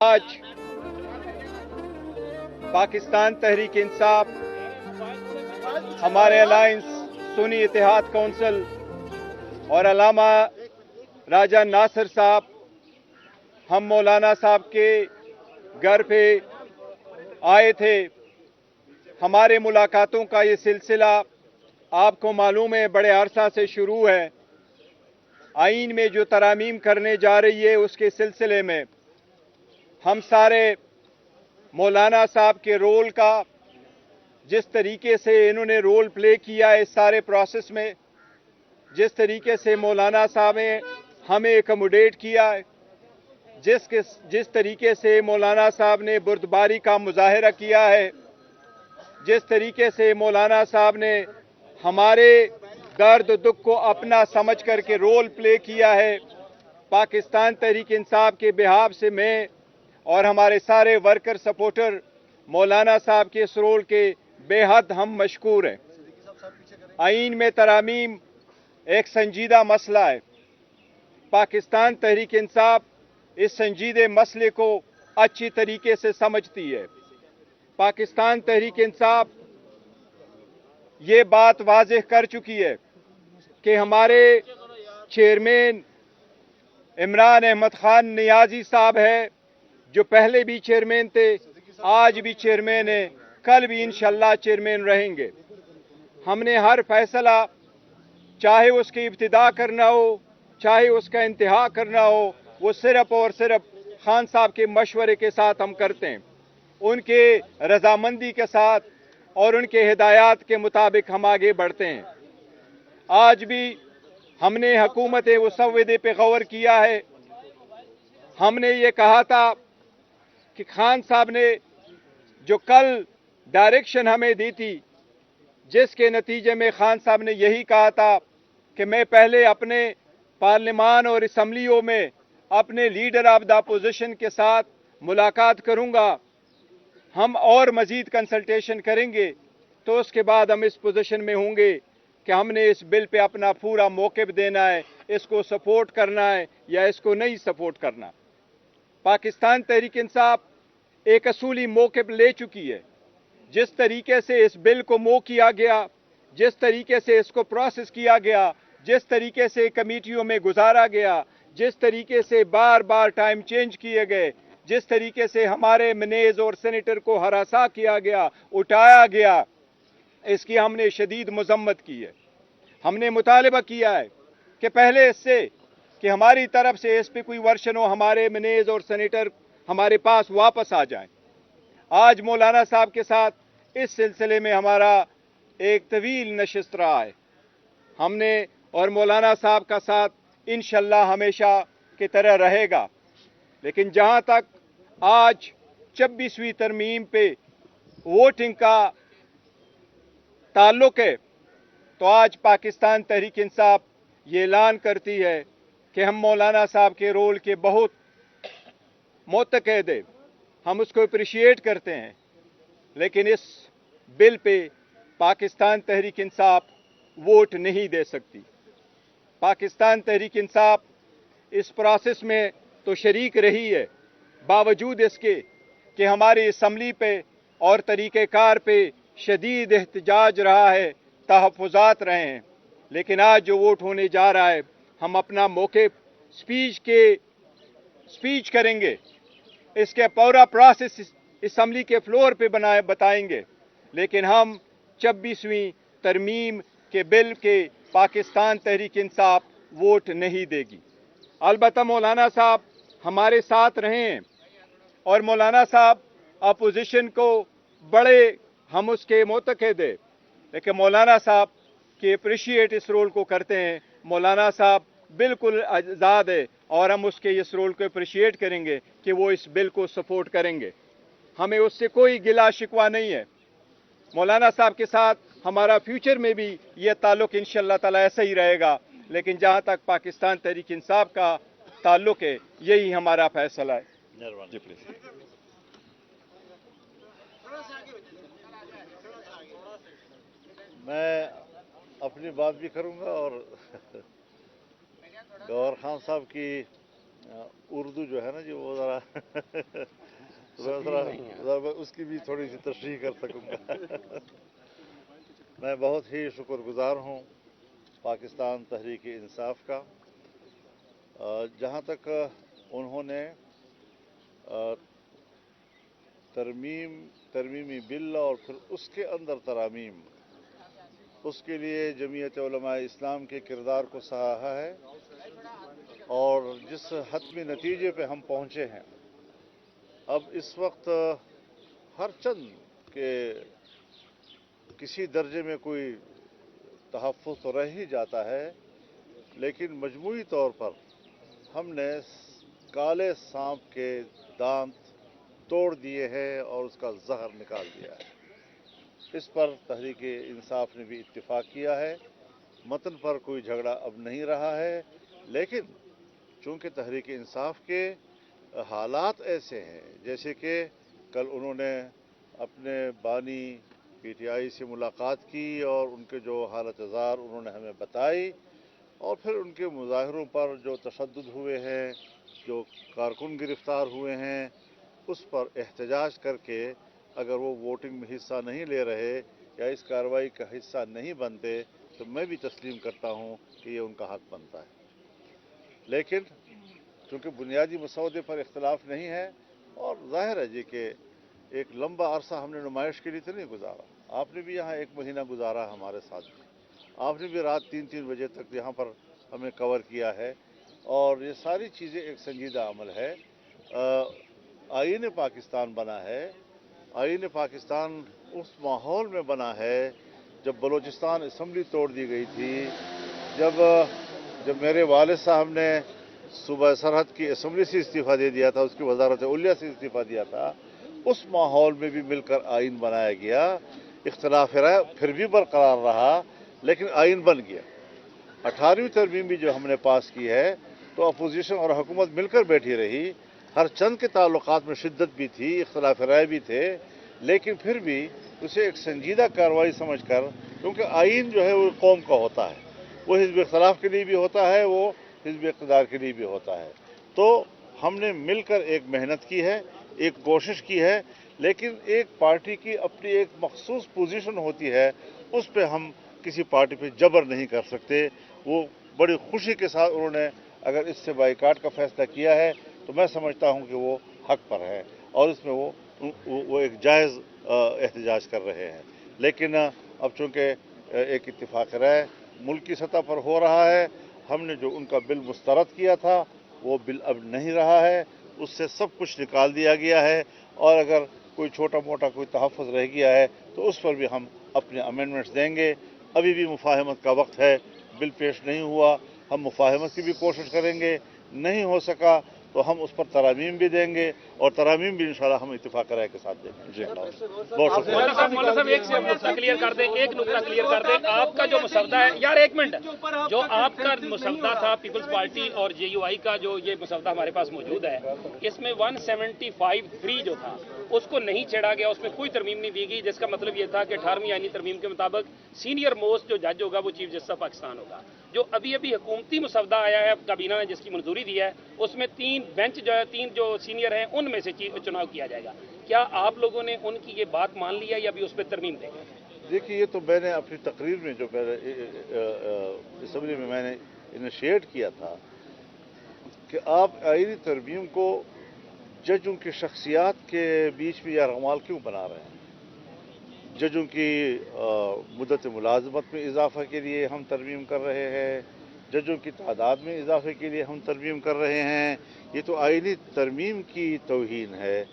آج پاکستان تحریک انصاف ہمارے الائنس سنی اتحاد کونسل اور علامہ راجہ ناصر صاحب ہم مولانا صاحب کے گھر پہ آئے تھے. ہمارے ملاقاتوں کا یہ سلسلہ آپ کو معلوم ہے بڑے عرصہ سے شروع ہے. آئین میں جو ترامیم کرنے جا رہی ہے اس کے سلسلے میں ہم سارے مولانا صاحب کے رول کا جس طریقے سے انہوں نے رول پلے کیا ہے اس سارے پروسیس میں، جس طریقے سے مولانا صاحب نے ہمیں ایکوموڈیٹ کیا ہے، جس طریقے سے مولانا صاحب نے بردباری کا مظاہرہ کیا ہے، جس طریقے سے مولانا صاحب نے ہمارے درد و دکھ کو اپنا سمجھ کر کے رول پلے کیا ہے، پاکستان تحریک انصاف کے بہاف سے میں اور ہمارے سارے ورکر سپورٹر مولانا صاحب کے اس رول کے بے حد ہم مشکور ہیں. آئین میں ترامیم ایک سنجیدہ مسئلہ ہے. پاکستان تحریک انصاف اس سنجیدہ مسئلے کو اچھی طریقے سے سمجھتی ہے. پاکستان تحریک انصاف یہ بات واضح کر چکی ہے کہ ہمارے چیئرمین عمران احمد خان نیازی صاحب ہے جو پہلے بھی چیئرمین تھے، آج بھی چیئرمین ہیں، کل بھی انشاءاللہ چیئرمین رہیں گے. ہم نے ہر فیصلہ چاہے اس کی ابتدا کرنا ہو چاہے اس کا انتہا کرنا ہو وہ صرف اور صرف خان صاحب کے مشورے کے ساتھ ہم کرتے ہیں، ان کے رضامندی کے ساتھ اور ان کے ہدایات کے مطابق ہم آگے بڑھتے ہیں. آج بھی ہم نے حکومت مسودے پہ غور کیا ہے. ہم نے یہ کہا تھا کہ خان صاحب نے جو کل ڈائریکشن ہمیں دی تھی، جس کے نتیجے میں خان صاحب نے یہی کہا تھا کہ میں پہلے اپنے پارلیمان اور اسمبلیوں میں اپنے لیڈر آف دا اپوزیشن کے ساتھ ملاقات کروں گا، ہم اور مزید کنسلٹیشن کریں گے، تو اس کے بعد ہم اس پوزیشن میں ہوں گے کہ ہم نے اس بل پہ اپنا پورا موقف دینا ہے، اس کو سپورٹ کرنا ہے یا اس کو نہیں سپورٹ کرنا. پاکستان تحریک انصاف ایک اصولی موقف لے چکی ہے. جس طریقے سے اس بل کو موو کیا گیا، جس طریقے سے اس کو پروسیس کیا گیا، جس طریقے سے کمیٹیوں میں گزارا گیا، جس طریقے سے بار بار ٹائم چینج کیے گئے، جس طریقے سے ہمارے منیز اور سینیٹر کو ہراساں کیا گیا، اٹھایا گیا، اس کی ہم نے شدید مذمت کی ہے. ہم نے مطالبہ کیا ہے کہ پہلے اس سے کہ ہماری طرف سے اس پہ کوئی ورشن ہو، ہمارے منیز اور سینیٹر ہمارے پاس واپس آ جائیں. آج مولانا صاحب کے ساتھ اس سلسلے میں ہمارا ایک طویل نشست رہا ہے. ہم نے اور مولانا صاحب کا ساتھ انشاءاللہ ہمیشہ کی طرح رہے گا. لیکن جہاں تک آج 26ویں ترمیم پہ ووٹنگ کا تعلق ہے، تو آج پاکستان تحریک انصاف یہ اعلان کرتی ہے کہ ہم مولانا صاحب کے رول کے بہت متقاعد ہیں، ہم اس کو اپریشیٹ کرتے ہیں، لیکن اس بل پہ پاکستان تحریک انصاف ووٹ نہیں دے سکتی. پاکستان تحریک انصاف اس پروسیس میں تو شریک رہی ہے، باوجود اس کے کہ ہماری اسمبلی پہ اور طریقہ کار پہ شدید احتجاج رہا ہے، تحفظات رہے ہیں. لیکن آج جو ووٹ ہونے جا رہا ہے، ہم اپنا موقف سپیچ کریں گے، اس کے پورا پروسیس اسمبلی کے فلور پہ بتائیں گے، لیکن ہم 26ویں ترمیم کے بل کے پاکستان تحریک انصاف ووٹ نہیں دے گی. البتہ مولانا صاحب ہمارے ساتھ رہے ہیں اور مولانا صاحب اپوزیشن کو بڑے ہم اس کے متقاعد ہیں، لیکن مولانا صاحب کی اپریشیٹ اس رول کو کرتے ہیں. مولانا صاحب بالکل آزاد ہے اور ہم اس کے اس رول کو اپریشیٹ کریں گے کہ وہ اس بل کو سپورٹ کریں گے. ہمیں اس سے کوئی گلا شکوہ نہیں ہے. مولانا صاحب کے ساتھ ہمارا فیوچر میں بھی یہ تعلق انشاءاللہ تعالی ایسا ہی رہے گا. لیکن جہاں تک پاکستان تحریک انصاف کا تعلق ہے، یہی ہمارا فیصلہ ہے. جی پلیز. میں اپنی بات بھی کروں گا اور گور خان صاحب کی اردو جو ہے نا جی وہ ذرا ذرا میں اس کی بھی تھوڑی سی تشریح کر سکوں گا. میں بہت ہی شکر گزار ہوں پاکستان تحریک انصاف کا، جہاں تک انہوں نے ترمیمی بل اور پھر اس کے اندر ترامیم، اس کے لیے جمعیت علماء اسلام کے کردار کو سراہا ہے، اور جس حتمی نتیجے پہ ہم پہنچے ہیں اب اس وقت ہر چند کے کسی درجے میں کوئی تحفظ تو رہ ہی جاتا ہے، لیکن مجموعی طور پر ہم نے کالے سانپ کے دانت توڑ دیے ہیں اور اس کا زہر نکال دیا ہے. اس پر تحریک انصاف نے بھی اتفاق کیا ہے. متن پر کوئی جھگڑا اب نہیں رہا ہے، لیکن چونکہ تحریک انصاف کے حالات ایسے ہیں، جیسے کہ کل انہوں نے اپنے بانی پی ٹی آئی سے ملاقات کی اور ان کے جو حالت زار انہوں نے ہمیں بتائی، اور پھر ان کے مظاہروں پر جو تشدد ہوئے ہیں، جو کارکن گرفتار ہوئے ہیں، اس پر احتجاج کر کے اگر وہ ووٹنگ میں حصہ نہیں لے رہے یا اس کارروائی کا حصہ نہیں بنتے تو میں بھی تسلیم کرتا ہوں کہ یہ ان کا حق بنتا ہے. لیکن چونکہ بنیادی مسودے پر اختلاف نہیں ہے، اور ظاہر ہے جی کہ ایک لمبا عرصہ ہم نے نمائش کے لیے تو نہیں گزارا. آپ نے بھی یہاں 1 مہینہ گزارا ہمارے ساتھ بھی. آپ نے بھی رات 3 بجے تک یہاں پر ہمیں کور کیا ہے، اور یہ ساری چیزیں ایک سنجیدہ عمل ہے. آئین پاکستان بنا ہے. آئین پاکستان اس ماحول میں بنا ہے جب بلوچستان اسمبلی توڑ دی گئی تھی، جب میرے والد صاحب نے صوبہ سرحد کی اسمبلی سے استعفیٰ دے دیا تھا، اس کی وزارت علیہ سے استعفیٰ دیا تھا، اس ماحول میں بھی مل کر آئین بنایا گیا. اختلاف رائے پھر بھی برقرار رہا، لیکن آئین بن گیا. 18ویں ترمیم بھی جو ہم نے پاس کی ہے تو اپوزیشن اور حکومت مل کر بیٹھی رہی. ہر چند کے تعلقات میں شدت بھی تھی، اختلاف رائے بھی تھے، لیکن پھر بھی اسے ایک سنجیدہ کارروائی سمجھ کر، کیونکہ آئین جو ہے وہ قوم کا ہوتا ہے، وہ حزب اختلاف کے لیے بھی ہوتا ہے، وہ حزب اقتدار کے لیے بھی ہوتا ہے. تو ہم نے مل کر ایک محنت کی ہے، ایک کوشش کی ہے، لیکن ایک پارٹی کی اپنی ایک مخصوص پوزیشن ہوتی ہے، اس پہ ہم کسی پارٹی پہ جبر نہیں کر سکتے. وہ بڑی خوشی کے ساتھ انہوں نے اگر اس سے بائیکاٹ کا فیصلہ کیا ہے تو میں سمجھتا ہوں کہ وہ حق پر ہے، اور اس میں وہ ایک جائز احتجاج کر رہے ہیں. لیکن اب چونکہ ایک اتفاق رائے ملکی سطح پر ہو رہا ہے، ہم نے جو ان کا بل مسترد کیا تھا وہ بل اب نہیں رہا ہے، اس سے سب کچھ نکال دیا گیا ہے، اور اگر کوئی چھوٹا موٹا کوئی تحفظ رہ گیا ہے تو اس پر بھی ہم اپنے امینڈمنٹس دیں گے. ابھی بھی مفاہمت کا وقت ہے، بل پیش نہیں ہوا، ہم مفاہمت کی بھی کوشش کریں گے. نہیں ہو سکا تو ہم اس پر ترامیم بھی دیں گے، اور ترامیم بھی انشاءاللہ ہم اتفاق رائے کے ساتھ دیں گے. جی بہت شکریہ. مولانا صاحب ایک نقطہ کلیئر کر دیں، ایک نقطہ کلیئر کر دیں. آپ کا جو مسودہ ہے، یار ایک منٹ، جو آپ کا مسودہ تھا پیپلز پارٹی اور جے یو آئی کا، جو یہ مسودہ ہمارے پاس موجود ہے، اس میں 175(3) جو تھا اس کو نہیں چھیڑا گیا، اس میں کوئی ترمیم نہیں دی گئی، جس کا مطلب یہ تھا کہ 18ویں آئینی ترمیم کے مطابق سینئر موسٹ جو جج ہوگا وہ چیف جسٹس آف پاکستان ہوگا. جو ابھی حکومتی مسودہ آیا ہے کابینہ نے جس کی منظوری دی ہے، اس میں 3 بینچ جو ہے، 3 جو سینئر ہیں ان میں سے چناؤ کیا جائے گا. کیا آپ لوگوں نے ان کی یہ بات مان لی ہے یا ابھی اس پہ ترمیم دیں گے؟ دیکھیے، یہ تو میں نے اپنی تقریر میں جو اسمبلی میں نے انیشیٹ کیا تھا کہ آپ آئینی ترمیم کو ججوں کی شخصیات کے بیچ میں یا رغمال کیوں بنا رہے ہیں؟ ججوں کی مدت ملازمت میں اضافہ کے لیے ہم ترمیم کر رہے ہیں، ججوں کی تعداد میں اضافے کے لیے ہم ترمیم کر رہے ہیں. یہ تو آئینی ترمیم کی توہین ہے.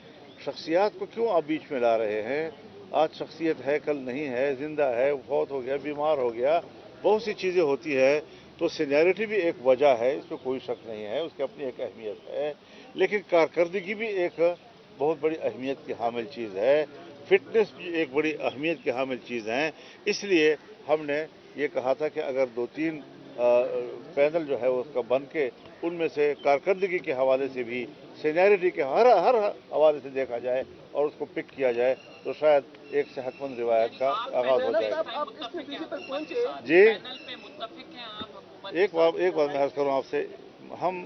شخصیات کو کیوں آپ بیچ میں لا رہے ہیں؟ آج شخصیت ہے، کل نہیں ہے، زندہ ہے، فوت ہو گیا، بیمار ہو گیا، بہت سی چیزیں ہوتی ہے. تو سینیرٹی بھی ایک وجہ ہے، اس پہ کوئی شک نہیں ہے، اس کی اپنی ایک اہمیت ہے، لیکن کارکردگی بھی ایک بہت بڑی اہمیت کی حامل چیز ہے. فٹنس بھی ایک بڑی اہمیت کی حامل چیز ہیں. اس لیے ہم نے یہ کہا تھا کہ اگر 2-3 پینل جو ہے اس کا بن کے ان میں سے کارکردگی کے حوالے سے بھی سینیرٹی کے ہر حوالے سے دیکھا جائے اور اس کو پک کیا جائے تو شاید ایک صحت مند روایت کا آغاز ہو جائے. جی ایک بات میں عرض کروں آپ سے، ہم